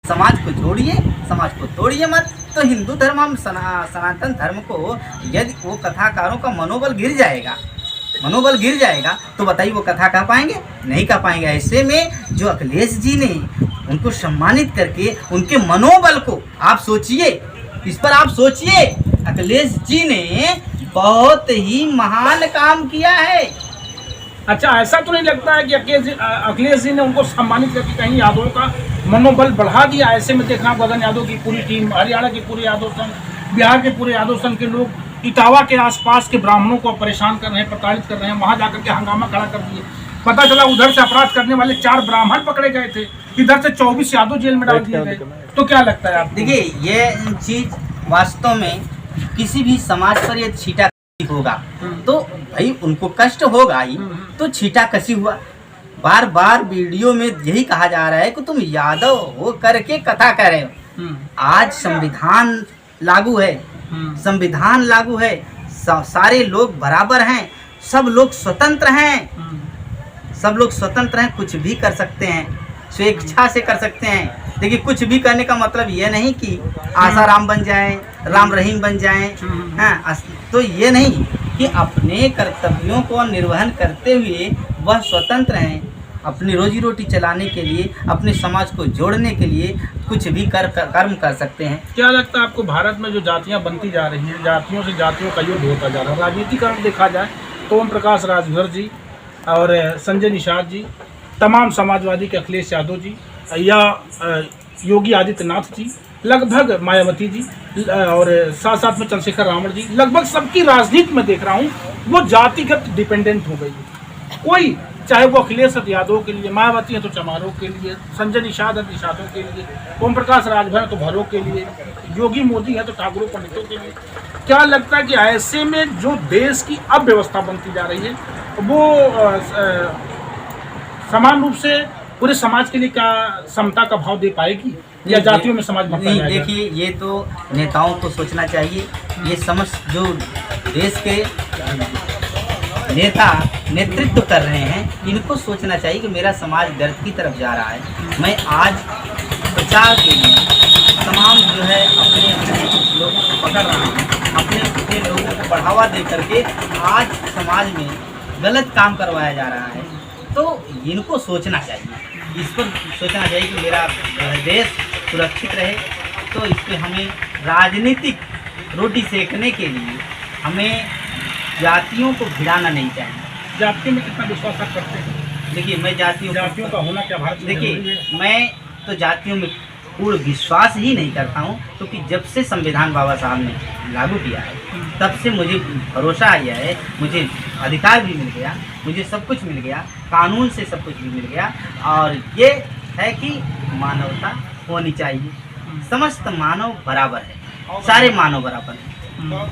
समाज को जोड़िए, समाज को तोड़िए मत। तो हिंदू धर्म हम सनातन धर्म को यदि वो कथाकारों का मनोबल गिर जाएगा तो बताइए वो कथा कह पाएंगे? नहीं कह पाएंगे। ऐसे में जो अखिलेश जी ने उनको सम्मानित करके उनके मनोबल को आप सोचिए, इस पर आप सोचिए। अखिलेश जी ने बहुत ही महान काम किया है। अच्छा, ऐसा तो नहीं लगता है कि अखिलेश जी ने उनको सम्मानित करके कहीं यादवों का मनोबल बढ़ा दिया? ऐसे में देखा गगन यादव की पूरी टीम, हरियाणा की पूरे यादव संघ, बिहार के पूरे यादव संघ के लोग इटावा के आसपास के ब्राह्मणों को परेशान कर रहे हैं, प्रताड़ित कर रहे हैं, वहां जाकर के हंगामा खड़ा कर दिए। पता चला उधर से अपराध करने वाले 4 ब्राह्मण पकड़े गए थे, इधर से 24 यादव जेल में डाल दिए गए। तो क्या लगता है आप? देखिए, ये चीज वास्तव में किसी भी समाज पर यह छीटा होगा तो भाई उनको कष्ट होगा ही। तो छीटा कसी हुआ। बार बार वीडियो में यही कहा जा रहा है कि तुम यादव हो करके कथा कर रहे हो। आज संविधान लागू है, संविधान लागू है, सारे लोग बराबर हैं, सब लोग स्वतंत्र हैं, सब लोग स्वतंत्र हैं, कुछ भी कर सकते हैं, स्वेच्छा से कर सकते हैं। देखिए, कुछ भी करने का मतलब ये नहीं कि आसाराम बन जाएं, राम रहीम बन जाएं। हाँ, तो ये नहीं कि अपने कर्तव्यों को निर्वहन करते हुए वह स्वतंत्र हैं। अपनी रोजी रोटी चलाने के लिए, अपने समाज को जोड़ने के लिए कुछ भी कर्म कर सकते हैं। क्या लगता है आपको, भारत में जो जातियां बनती जा रही हैं, जातियों से जातियों का युद्ध होता जा रहा है, राजनीतिकरण देखा जाए तो ओम प्रकाश राजभर जी और संजय निषाद जी, तमाम समाजवादी के अखिलेश यादव जी या योगी आदित्यनाथ जी, लगभग मायावती जी और साथ साथ में चंद्रशेखर रावण जी, लगभग सबकी राजनीति में देख रहा हूँ वो जातिगत डिपेंडेंट हो गई है। कोई, चाहे वो अखिलेश यादव के लिए, मायावती है तो चमारों के लिए, संजय निषाद है निषादों के लिए, ओम प्रकाश राजभर है तो भरों के लिए, योगी मोदी है तो ठाकुरों पंडितों के लिए। क्या लगता है कि ऐसे में जो देश की अव्यवस्था बनती जा रही है वो समान रूप से पूरे समाज के लिए क्या समता का भाव दे पाएगी या जातियों में समाज बंटा जाएगा? देखिए, ये तो नेताओं को सोचना चाहिए। ये समस्त जो देश के नेता नेतृत्व कर रहे हैं, इनको सोचना चाहिए कि मेरा समाज गर्द की तरफ जा रहा है। मैं आज प्रचार के लिए तमाम जो है अपने लोगों को पकड़ रहा हूँ, अपने लोगों को बढ़ावा दे करके आज समाज में गलत काम करवाया जा रहा है। तो इनको सोचना चाहिए, इस पर सोचना चाहिए कि मेरा देश सुरक्षित रहे। तो इस पर हमें राजनीतिक रोटी सेकने के लिए हमें जातियों को भिड़ाना नहीं चाहिए। जातियों में कितना विश्वास आप करते हैं? देखिए, मैं जातियों का होना क्या भारत में? देखिए, मैं तो जातियों में पूर्ण विश्वास ही नहीं करता हूँ, क्योंकि जब से संविधान बाबा साहब ने लागू किया है तब से मुझे भरोसा आया है, मुझे अधिकार भी मिल गया, मुझे सब कुछ मिल गया, कानून से सब कुछ भी मिल गया। और ये है कि मानवता होनी चाहिए, समस्त मानव बराबर है, सारे मानव बराबर हैं।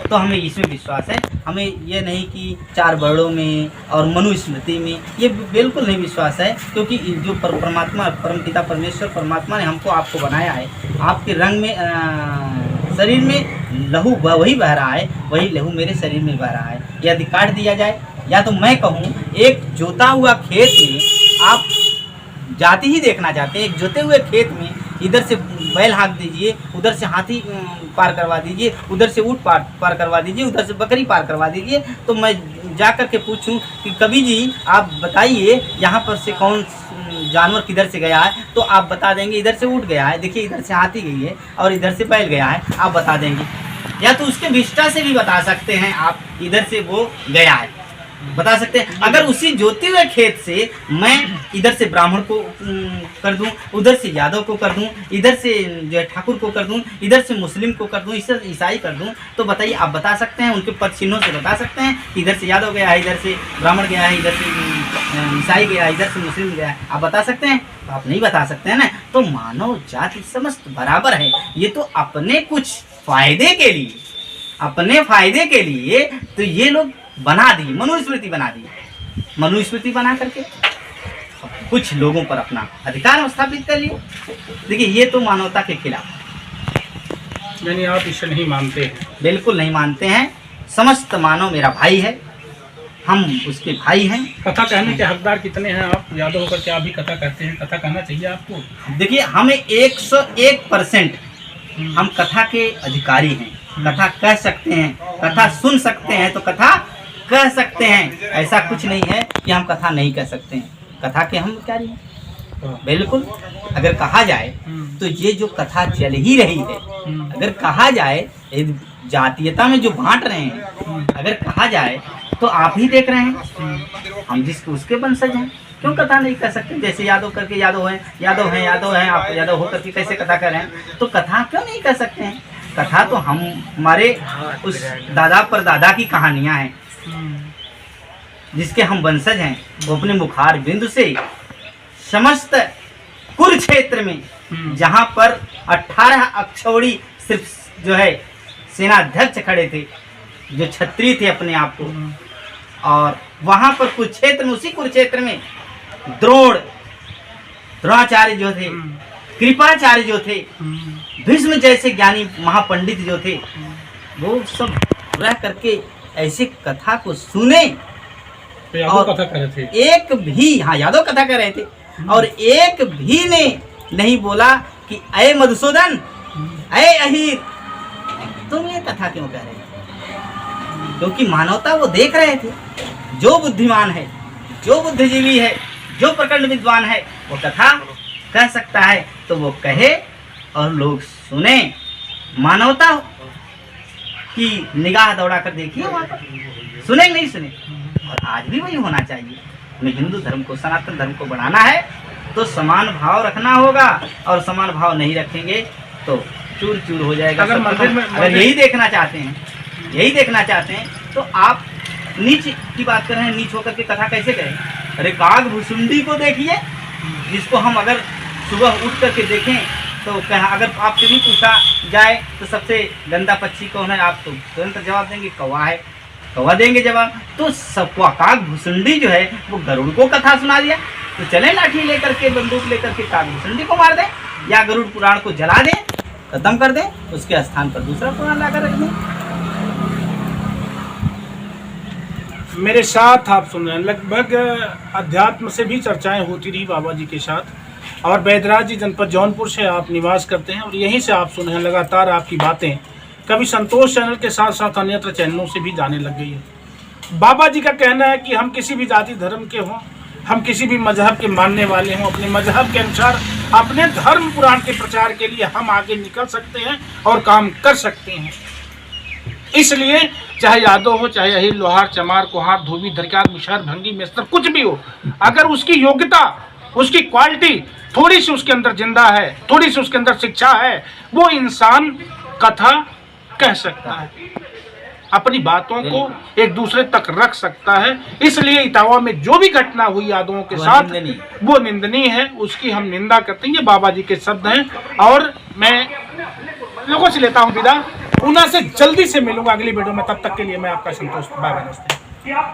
तो हमें इसमें विश्वास है। हमें ये नहीं कि 4 वर्णों में और मनुस्मृति में, ये बिल्कुल नहीं विश्वास है। क्योंकि जो परमात्मा, परमपिता परमेश्वर परमात्मा ने हमको आपको बनाया है, आपके रंग में शरीर में लहू वही बह रहा है, वही लहू मेरे शरीर में बह रहा है। ये अधिकार दिया जाए, या तो मैं कहूँ एक जोता हुआ खेत में आप जाति ही देखना चाहते हैं, एक जोते हुए खेत में इधर से बैल हाँक दीजिए, उधर से हाथी पार करवा दीजिए, उधर से ऊँट पार करवा दीजिए, उधर से बकरी पार करवा दीजिए। तो मैं जा कर के पूछूं कि कवि जी आप बताइए यहाँ पर से कौन जानवर किधर से गया है, तो आप बता देंगे इधर से ऊँट गया है, देखिए इधर से हाथी गई है और इधर से बैल गया है, आप बता देंगे। या तो उसके विष्टा से भी बता सकते हैं आप, इधर से वो गया है, बता सकते हैं। अगर उसी जोते हुए खेत से मैं इधर से ब्राह्मण को कर दूं, उधर से यादव को कर दूं, इधर से जो है ठाकुर को कर दूं, इधर से मुस्लिम को कर दूं, इधर ईसाई कर दूं, तो बताइए आप बता सकते हैं, उनके पद चिन्हों से बता सकते हैं कि इधर से यादव गया है, इधर से ब्राह्मण गया है, इधर से ईसाई गया है, इधर से मुस्लिम गया है, आप बता सकते हैं? तो आप नहीं बता सकते हैं ना। तो मानव जाति समस्त बराबर है। ये तो अपने कुछ फायदे के लिए, अपने फायदे के लिए तो ये लोग बना दी, मनुस्मृति बना दी। मनुस्मृति बना करके कुछ लोगों पर अपना अधिकार स्थापित कर लिए। देखिए, ये तो मानवता के खिलाफ। यानी आप इसे नहीं मानते हैं? बिल्कुल नहीं मानते हैं। समस्त मानव मेरा भाई है, हम उसके भाई हैं। कथा कहने के हकदार कितने हैं आप यादव होकर के आप भी कथा कहते हैं? कथा कहना चाहिए आपको? देखिए, हमें 101% हम कथा के अधिकारी हैं। कथा कह सकते हैं, कथा सुन सकते हैं तो कथा कह सकते हैं। ऐसा कुछ नहीं है कि हम कथा नहीं कह सकते हैं। कथा के हम अधिकारी हैं बिल्कुल। अगर कहा जाए तो ये जो कथा चल ही रही है, अगर कहा जाए जातीयता में जो बांट रहे हैं, अगर कहा जाए तो आप ही देख रहे हैं, हम जिसके उसके वंशज हैं, क्यों कथा नहीं कर सकते? जैसे यादव करके यादव हैं, यादव हैं, यादव हैं, आप यादव होकर के कैसे कथा कर रहे हैं? तो कथा क्यों नहीं कर सकते हैं? कथा तो हम हमारे उस दादा पर दादा की कहानियां हैं, जिसके हम वंशज हैं। वो अपने मुखार बिंदु से समस्त कुरुक्षेत्र में, जहां पर 18 अक्षौड़ी सिर्फ जो है सेनाध्यक्ष खड़े थे, जो क्षत्रिय थे अपने आप को, और वहां पर कुरुक्षेत्र में, उसी कुरुक्षेत्र में द्रोणाचार्य जो थे, कृपाचार्य जो थे, भीष्म जैसे ज्ञानी महापंडित जो थे, वो सब रह करके ऐसे कथा को सुने। तो यादव कथा कर रहे थे? एक भी, हाँ, यादव कथा कर रहे थे, और एक भी ने नहीं बोला कि अय मधुसूदन, अय अहीर, तुम ये कथा क्यों कह रहे थे? क्योंकि मानवता वो देख रहे थे। जो बुद्धिमान है, जो बुद्धिजीवी है, जो प्रखंड विद्वान है, वो कथा कह सकता है तो वो कहे और लोग सुने। मानवता की निगाह दौड़ा कर देखिए वहाँ पर, सुने नहीं सुने। और आज भी वही होना चाहिए। हमें हिंदू धर्म को, सनातन धर्म को बढ़ाना है तो समान भाव रखना होगा, और समान भाव नहीं रखेंगे तो चूर चूर हो जाएगा। अगर यही देखना चाहते हैं, यही देखना चाहते हैं तो आप नीच की बात कर रहे हैं, नीच होकर के कथा कैसे करें? अरे काग भुसुंडी को देखिए, जिसको हम अगर सुबह उठ करके देखें तो कहा, अगर आपसे भी पूछा जाए तो सबसे गंदा पक्षी कौन है, आप तो तुरंत जवाब देंगे कौवा है, कौवा देंगे जवाब। तो सबको काग भुसुंडी जो है वो गरुड़ को कथा सुना दिया, तो चले लाठी लेकर के, बंदूक लेकर के काग भुसुंडी को मार दें, या गरुड़ पुराण को जला दें, खत्म कर दें, उसके स्थान पर दूसरा पुराण लाकर रख दें। मेरे साथ आप सुन रहे हैं, लगभग अध्यात्म से भी चर्चाएं होती रही बाबा जी के साथ, और बैदराज जी जनपद जौनपुर से आप निवास करते हैं, और यहीं से आप सुन रहे हैं लगातार आपकी बातें कभी संतोष चैनल के साथ साथ अन्यत्र चैनलों से भी जाने लग गई है। बाबा जी का कहना है कि हम किसी भी जाति धर्म के हों, हम किसी भी मजहब के मानने वाले हों, अपने मजहब के अनुसार अपने धर्म पुराण के प्रचार के लिए हम आगे निकल सकते हैं और काम कर सकते हैं। इसलिए चाहे यादव हो, चाहे अहिर, लोहार, चमार, कुहार, धोबी, धरकार, मिशार, भंगी, मेस्तर, कुछ भी हो, अगर उसकी योग्यता, उसकी क्वालिटी थोड़ी सी उसके अंदर जिंदा है, थोड़ी सी उसके अंदर शिक्षा है, वो इंसान कथा कह सकता है, अपनी बातों को एक दूसरे तक रख सकता है। इसलिए इटावा में जो भी घटना हुई यादवों के साथ, वो निंदनीय है, उसकी हम निंदा करते हैं। ये बाबा जी के शब्द हैं, और मैं लोगों से लेता हूँ विदा। उन्हें से जल्दी से मिलूंगा अगली वीडियो में, तब तक के लिए मैं आपका संतोष। Bye bye.